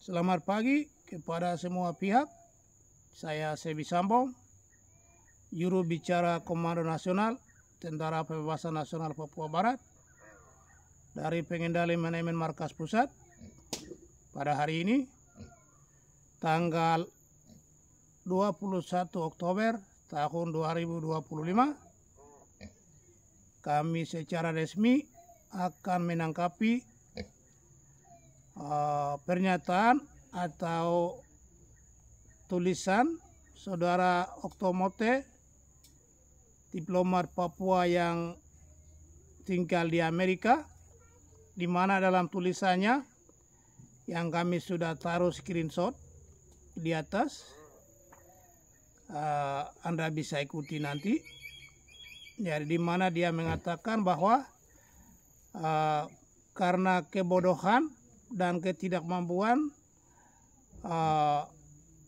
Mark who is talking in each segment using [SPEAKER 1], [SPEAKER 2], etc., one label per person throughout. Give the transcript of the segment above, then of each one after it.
[SPEAKER 1] Selamat pagi kepada semua pihak. Saya Sebi Sambong, Juru Bicara Komando Nasional Tentara Pembebasan Nasional Papua Barat dari Pengendali Manajemen Markas Pusat. Pada hari ini, tanggal 21 Oktober tahun 2025, kami secara resmi akan menangkapi pernyataan atau tulisan Saudara Oktomote, diplomat Papua yang tinggal di Amerika, di mana dalam tulisannya yang kami sudah taruh screenshot di atas, Anda bisa ikuti nanti. Jadi di mana dia mengatakan bahwa karena kebodohan dan ketidakmampuan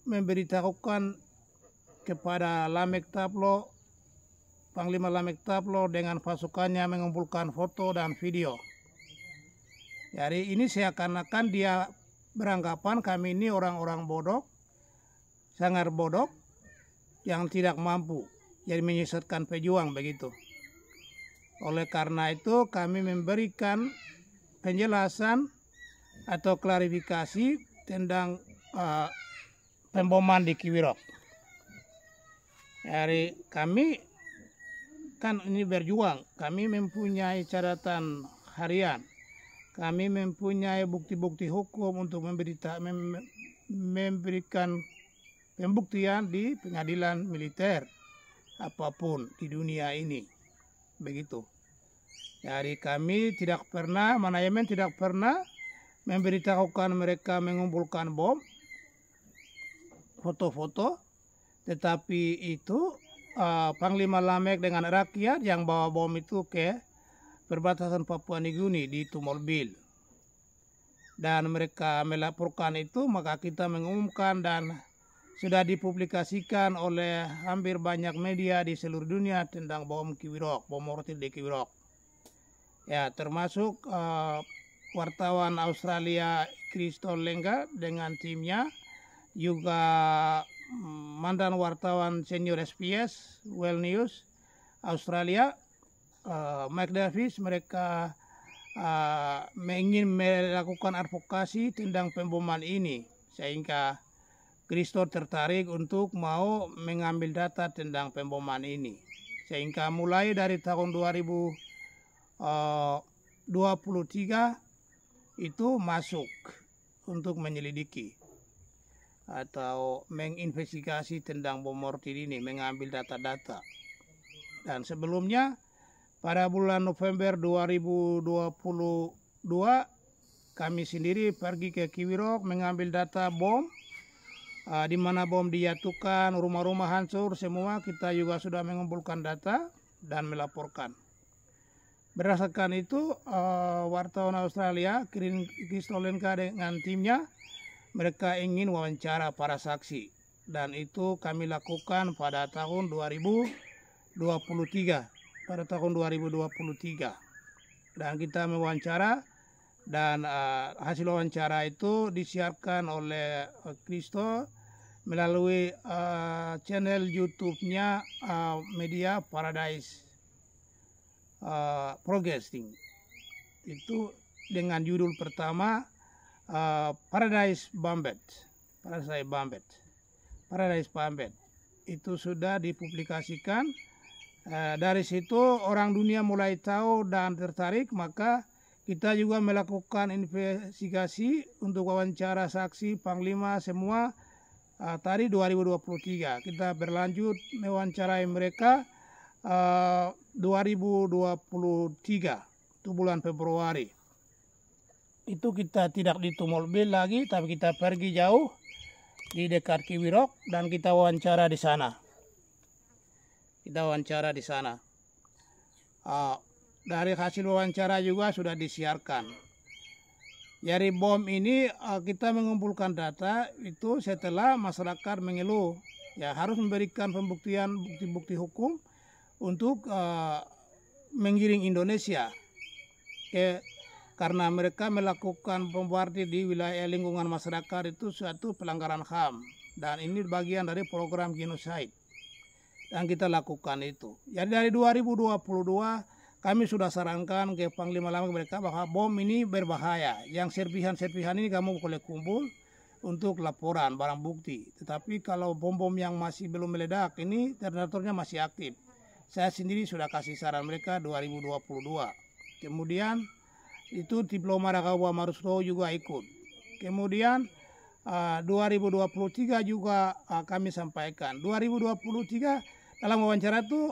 [SPEAKER 1] memberitahukan kepada Lamek Taplo, Panglima Lamek Taplo dengan pasukannya mengumpulkan foto dan video. Jadi ini seakan-akan dia beranggapan kami ini orang-orang bodoh, sangat bodoh, yang tidak mampu, jadi menyesatkan pejuang begitu. Oleh karena itu kami memberikan penjelasan atau klarifikasi tentang pemboman di Kiwirok. Jadi kami kan ini berjuang, kami mempunyai catatan harian, kami mempunyai bukti-bukti hukum untuk memberikan pembuktian di pengadilan militer apapun di dunia ini, begitu. Jadi kami tidak pernah, manajemen tidak pernah memberitahukan mereka mengumpulkan bom, foto-foto, tetapi itu Panglima Lamek dengan rakyat yang bawa bom itu ke perbatasan Papua Nugini di Tumolbil. Dan mereka melaporkan itu, maka kita mengumumkan dan sudah dipublikasikan oleh hampir banyak media di seluruh dunia tentang bom Kiwirok, bom mortir di Kiwirok. Ya, termasuk wartawan Australia Kristo Lengga dengan timnya, juga mantan wartawan senior SPS Well News Australia, Mike Davis, mereka ingin melakukan advokasi tentang pemboman ini, sehingga Kristo tertarik untuk mau mengambil data tentang pemboman ini, sehingga mulai dari tahun 2023 itu masuk untuk menyelidiki atau menginvestigasi tentang bom mortir ini, mengambil data-data. Dan sebelumnya pada bulan November 2022 kami sendiri pergi ke Kiwirok mengambil data bom, di mana bom dijatuhkan, rumah-rumah hancur semua. Kita juga sudah mengumpulkan data dan melaporkan. Berdasarkan itu, wartawan Australia Kristo Lengga dengan timnya, mereka ingin wawancara para saksi, dan itu kami lakukan pada tahun 2023. Dan kita mewawancara, dan hasil wawancara itu disiarkan oleh Kristo melalui channel YouTube-nya media Paradise Broadcasting, itu dengan judul pertama Paradise Bambet. Itu sudah dipublikasikan. Dari situ orang dunia mulai tahu dan tertarik, maka kita juga melakukan investigasi untuk wawancara saksi, panglima semua. Tadi 2023 kita berlanjut mewawancarai mereka 2023, itu bulan Februari. Itu kita tidak di Tumolbil lagi, tapi kita pergi jauh di dekat Kiwirok dan kita wawancara di sana. Dari hasil wawancara juga sudah disiarkan. Jadi bom ini kita mengumpulkan data itu setelah masyarakat mengeluh, ya harus memberikan pembuktian, bukti-bukti hukum untuk menggiring Indonesia ke karena mereka melakukan bom Bardil di wilayah lingkungan masyarakat itu suatu pelanggaran HAM, dan ini bagian dari program genocide dan kita lakukan itu. Jadi dari 2022 kami sudah sarankan ke Panglima Lamek mereka bahwa bom ini berbahaya. Yang serpihan-serpihan ini kamu boleh kumpul untuk laporan barang bukti. Tetapi kalau bom-bom yang masih belum meledak ini detonatornya masih aktif. Saya sendiri sudah kasih saran mereka 2022. Kemudian itu Diplomat Rakawa Maruslo juga ikut. Kemudian 2023 juga kami sampaikan. 2023 dalam wawancara itu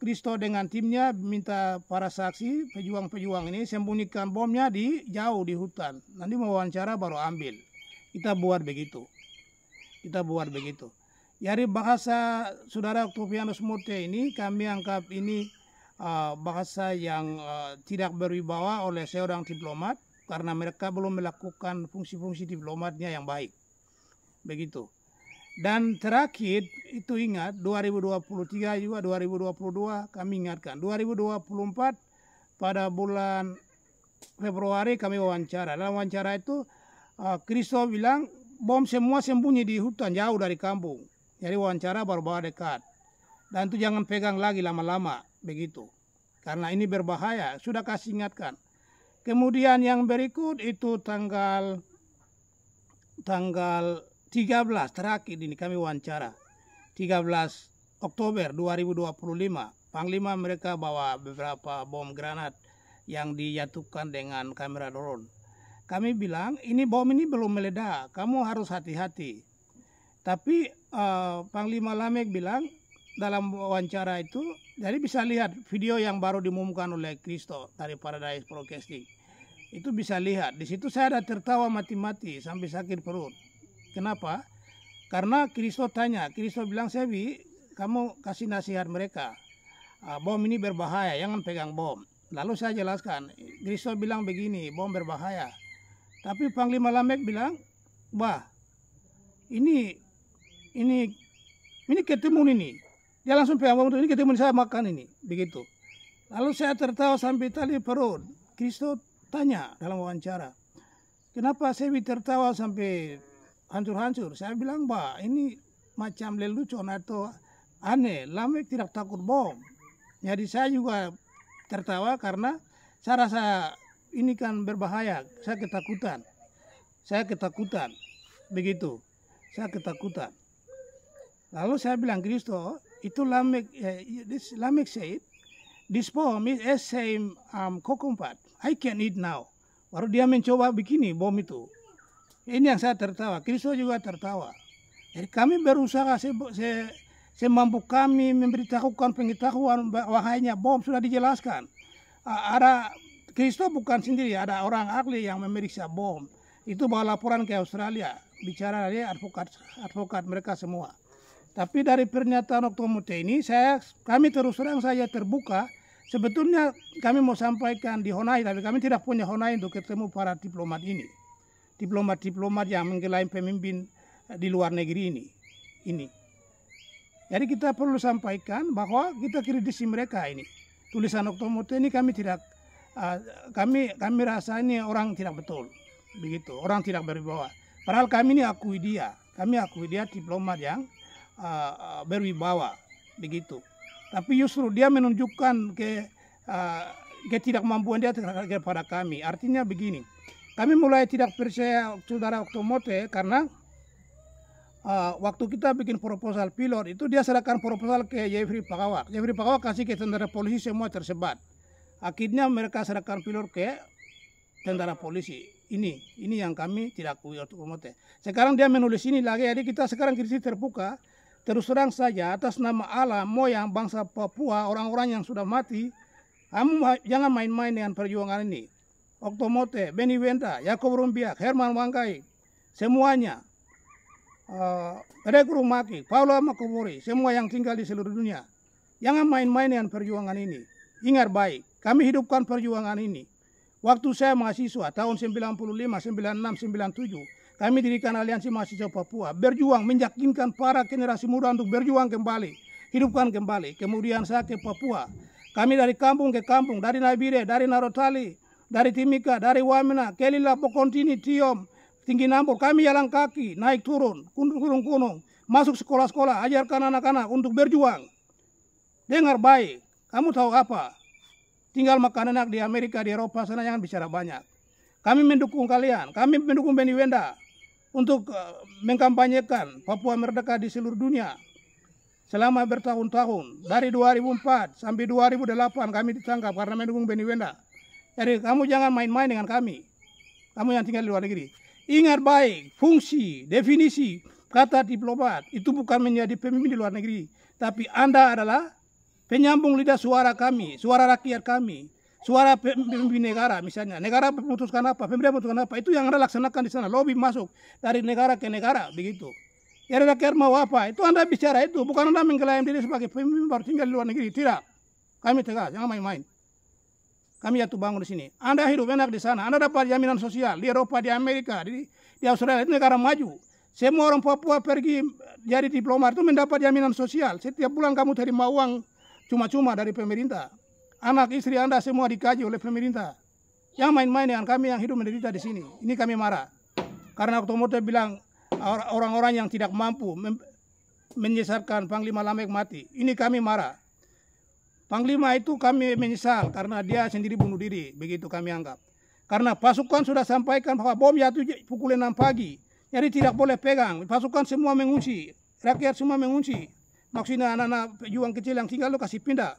[SPEAKER 1] Kristo dengan timnya minta para saksi pejuang-pejuang ini sembunyikan bomnya di jauh di hutan. Nanti mau wawancara baru ambil. Kita buat begitu. Dari bahasa saudara Octavianus Murthy ini kami anggap ini bahasa yang tidak berwibawa oleh seorang diplomat karena mereka belum melakukan fungsi-fungsi diplomatnya yang baik. Begitu. Dan terakhir itu ingat 2023 juga 2022 kami ingatkan. 2024 pada bulan Februari kami wawancara. Dalam wawancara itu Kristo bilang bom semua sembunyi di hutan jauh dari kampung. Jadi wawancara baru dekat. Dan itu jangan pegang lagi lama-lama. Begitu, karena ini berbahaya, sudah kasih ingatkan. Kemudian yang berikut itu tanggal 13 terakhir ini kami wawancara 13 Oktober 2025. Panglima mereka bawa beberapa bom granat yang dijatuhkan dengan kamera drone. Kami bilang ini bom ini belum meledak, kamu harus hati-hati. Tapi Panglima Lamek bilang dalam wawancara itu, jadi bisa lihat video yang baru diumumkan oleh Kristo dari Paradise Broadcasting. Itu bisa lihat. Di situ saya ada tertawa mati-mati sampai sakit perut. Kenapa? Karena Kristo tanya, Kristo bilang, Sebi, kamu kasih nasihat mereka. Bom ini berbahaya, jangan pegang bom. Lalu saya jelaskan, Kristo bilang begini, bom berbahaya. Tapi Panglima Lamek bilang, bah, ini ketemu ini. Dia langsung pegang bom, ini ketemu saya makan ini. Begitu. Lalu saya tertawa sampai tali perut. Kristo tanya dalam wawancara, kenapa Sebi tertawa sampai hancur-hancur? Saya bilang, bah, ini macam lelucon atau aneh. Lamek tidak takut bom. Jadi saya juga tertawa karena saya rasa ini kan berbahaya. Saya ketakutan. Begitu. Saya ketakutan. Lalu saya bilang, Kristo, itu Lamek said, this bomb is as same kokompat. I can eat now. Baru dia mencoba begini bom itu. Ini yang saya tertawa. Kristo juga tertawa. Jadi kami berusaha semampu kami memberitahukan pengetahuan bahayanya bom sudah dijelaskan. Ada Kristo bukan sendiri, ada orang ahli yang memeriksa bom. Itu bawa laporan ke Australia. Bicara dari advokat mereka semua. Tapi dari pernyataan Octavianus ini kami terus terang saja terbuka. Sebetulnya kami mau sampaikan di Honai, tapi kami tidak punya Honai untuk ketemu para diplomat ini. Diplomat yang mengklaim pemimpin di luar negeri ini. Jadi kita perlu sampaikan bahwa kita kritisi mereka ini. Tulisan Octavianus ini kami rasa ini orang tidak betul. Begitu, orang tidak berwibawa. Padahal kami ini akui dia diplomat yang berwibawa, begitu. Tapi justru dia menunjukkan ketidakmampuan dia kepada kami. Artinya begini, kami mulai tidak percaya saudara Octavianus karena waktu kita bikin proposal pilot itu dia serahkan proposal ke Jeffrey Pakawak. Jeffrey Pakawak kasih ke tentara polisi, semua tersebar. Akhirnya mereka serahkan pilot ke tentara polisi. Ini yang kami tidak akui Octavianus. Sekarang dia menulis ini lagi, jadi kita sekarang kritik terbuka. Terus terang saja atas nama alam moyang bangsa Papua, orang-orang yang sudah mati, kamu jangan main-main dengan perjuangan ini. Octavianus, Benny Wenda, Yakob Rumbiak, Herman Wangkai, semuanya, Rekrut Maki, Paulo Makobori, semua yang tinggal di seluruh dunia, jangan main-main dengan perjuangan ini. Ingat baik, kami hidupkan perjuangan ini. Waktu saya mahasiswa tahun 95, 96, 97, kami dirikan Aliansi Mahasiswa Papua, berjuang meyakinkan para generasi muda untuk berjuang kembali, hidupkan kembali. Kemudian saya ke Papua, kami dari kampung ke kampung, dari Nabire, dari Narotali, dari Timika, dari Wamena, Kelila, Pokontini, Tiom, Tinggi Nampur, kami jalan kaki, naik turun, gunung-gunung, masuk sekolah-sekolah, ajarkan anak-anak untuk berjuang. Dengar baik, kamu tahu apa? Tinggal makan enak di Amerika, di Eropa sana, jangan bicara banyak. Kami mendukung kalian, kami mendukung Benny Wenda untuk mengkampanyekan Papua merdeka di seluruh dunia. Selama bertahun-tahun, dari 2004 sampai 2008 kami ditangkap karena mendukung Benny Wenda. Jadi kamu jangan main-main dengan kami. Kamu yang tinggal di luar negeri. Ingat baik, fungsi, definisi, kata diplomat itu bukan menjadi pemimpin di luar negeri. Tapi Anda adalah penyambung lidah suara kami, suara rakyat kami, suara pemimpin negara misalnya. Negara memutuskan apa, pemerintah memutuskan apa, itu yang Anda laksanakan di sana. Lobby masuk dari negara ke negara, begitu. Ya rakyat mau apa, itu Anda bicara itu. Bukan Anda mengklaim diri sebagai pemimpin baru tinggal di luar negeri. Tidak. Kami tegas, jangan main-main. Kami jatuh bangun di sini. Anda hidup enak di sana. Anda dapat jaminan sosial di Eropa, di Amerika, di Australia. Itu negara maju. Semua orang Papua pergi jadi diplomat itu mendapat jaminan sosial. Setiap bulan kamu terima uang cuma-cuma dari pemerintah. Anak istri Anda semua dikaji oleh pemerintah. Jangan main-main dengan kami yang hidup menderita di sini. Ini kami marah. Karena otomotif bilang orang-orang yang tidak mampu menyesatkan Panglima Lamek mati. Ini kami marah. Panglima itu kami menyesal karena dia sendiri bunuh diri. Begitu kami anggap. Karena pasukan sudah sampaikan bahwa bom jatuh pukul 6 pagi. Jadi tidak boleh pegang. Pasukan semua mengungsi. Rakyat semua mengungsi. Maksudnya anak-anak pejuang kecil yang tinggal itu kasih pindah.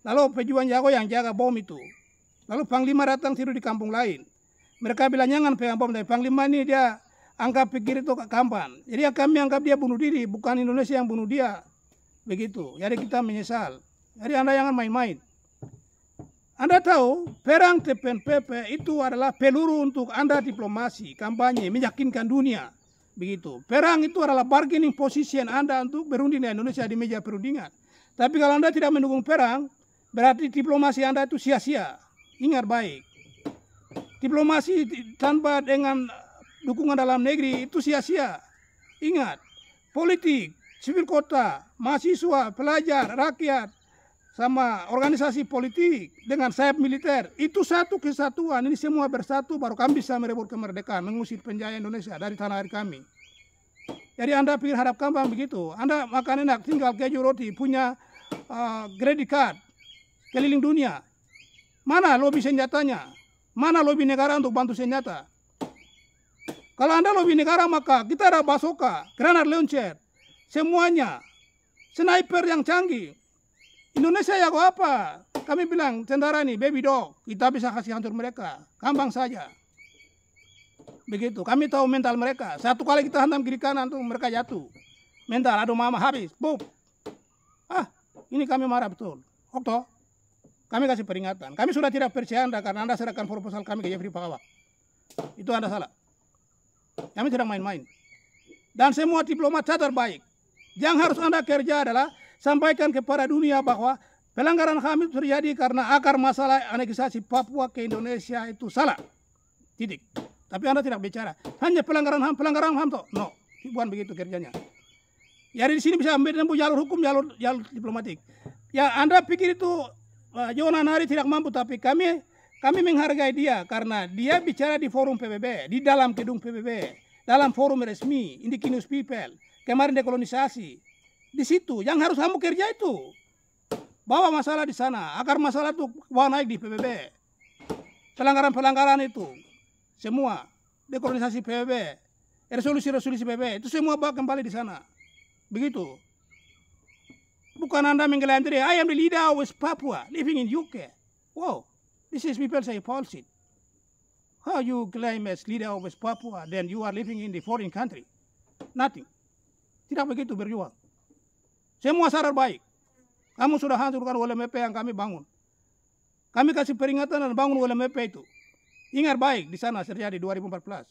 [SPEAKER 1] Lalu pejuang jago yang jaga bom itu. Lalu Panglima datang tidur di kampung lain. Mereka bilang jangan pegang bom. Tapi Panglima ini dia anggap pikir itu kampan. Jadi kami anggap dia bunuh diri. Bukan Indonesia yang bunuh dia. Begitu. Jadi kita menyesal. Jadi Anda jangan main-main. Anda tahu perang TPNPP itu adalah peluru untuk Anda diplomasi, kampanye, meyakinkan dunia. Begitu. Perang itu adalah bargaining position Anda untuk berunding di Indonesia di meja perundingan. Tapi kalau Anda tidak mendukung perang, berarti diplomasi Anda itu sia-sia. Ingat baik. Diplomasi tanpa dengan dukungan dalam negeri itu sia-sia. Ingat, politik, sipil kota, mahasiswa, pelajar, rakyat, sama organisasi politik dengan sayap militer itu satu kesatuan. Ini semua bersatu baru kami bisa merebut kemerdekaan, mengusir penjajah Indonesia dari tanah air kami. Jadi Anda pikir hadap kampung begitu, Anda makan enak, tinggal keju roti, punya credit card keliling dunia. Mana lobi senjatanya? Mana lobi negara untuk bantu senjata? Kalau Anda lobi negara maka kita ada basoka, granat launcher, semuanya, sniper yang canggih. Indonesia jago apa? Kami bilang tentara ini baby dog, kita bisa kasih hancur mereka, gampang saja. Begitu, kami tahu mental mereka. Satu kali kita hantam kiri kanan tuh mereka jatuh. Mental, aduh mama habis, boom. Ini kami marah betul. Okto, kami kasih peringatan. Kami sudah tidak percaya Anda karena Anda serahkan proposal kami ke Jeffrey Pakawak. Itu Anda salah. Kami tidak main-main. Dan semua diplomat catat baik. Yang harus Anda kerja adalah sampaikan kepada dunia bahwa pelanggaran HAM itu terjadi karena akar masalah aneksasi Papua ke Indonesia itu salah. Titik. Tapi Anda tidak bicara. Hanya pelanggaran HAM toh. No, bukan begitu kerjanya. Jadi di sini bisa menempuh jalur hukum, jalur diplomatik. Ya Anda pikir itu Jonan Hari tidak mampu, tapi kami menghargai dia karena dia bicara di forum PBB, di dalam gedung PBB, dalam forum resmi, Indigenous People, kemarin dekolonisasi. Di situ yang harus kamu kerja itu. Bawa masalah di sana, akar masalah itu bawa naik di PBB. Pelanggaran-pelanggaran itu semua dekolonisasi PBB, resolusi-resolusi PBB itu semua bawa kembali di sana. Begitu. Bukan Anda mengklaim diri, I am the leader of West Papua living in UK. Wow, this is people say bullshit. How you claim as leader of West Papua then you are living in the foreign country? Nothing. Tidak begitu berjuang. Semua sadar baik. Kamu sudah hancurkan WLMP yang kami bangun. Kami kasih peringatan dan bangun WLMP itu. Ingat baik di sana terjadi 2014.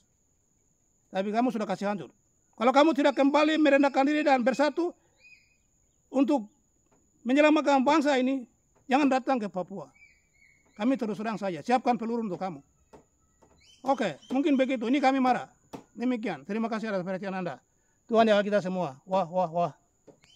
[SPEAKER 1] Tapi kamu sudah kasih hancur. Kalau kamu tidak kembali merendahkan diri dan bersatu untuk menyelamatkan bangsa ini, jangan datang ke Papua. Kami terus terang saja, siapkan peluru untuk kamu. Oke, mungkin begitu. Ini kami marah. Demikian. Terima kasih atas perhatian Anda. Tuhan jaga kita semua. Wah, wah, wah.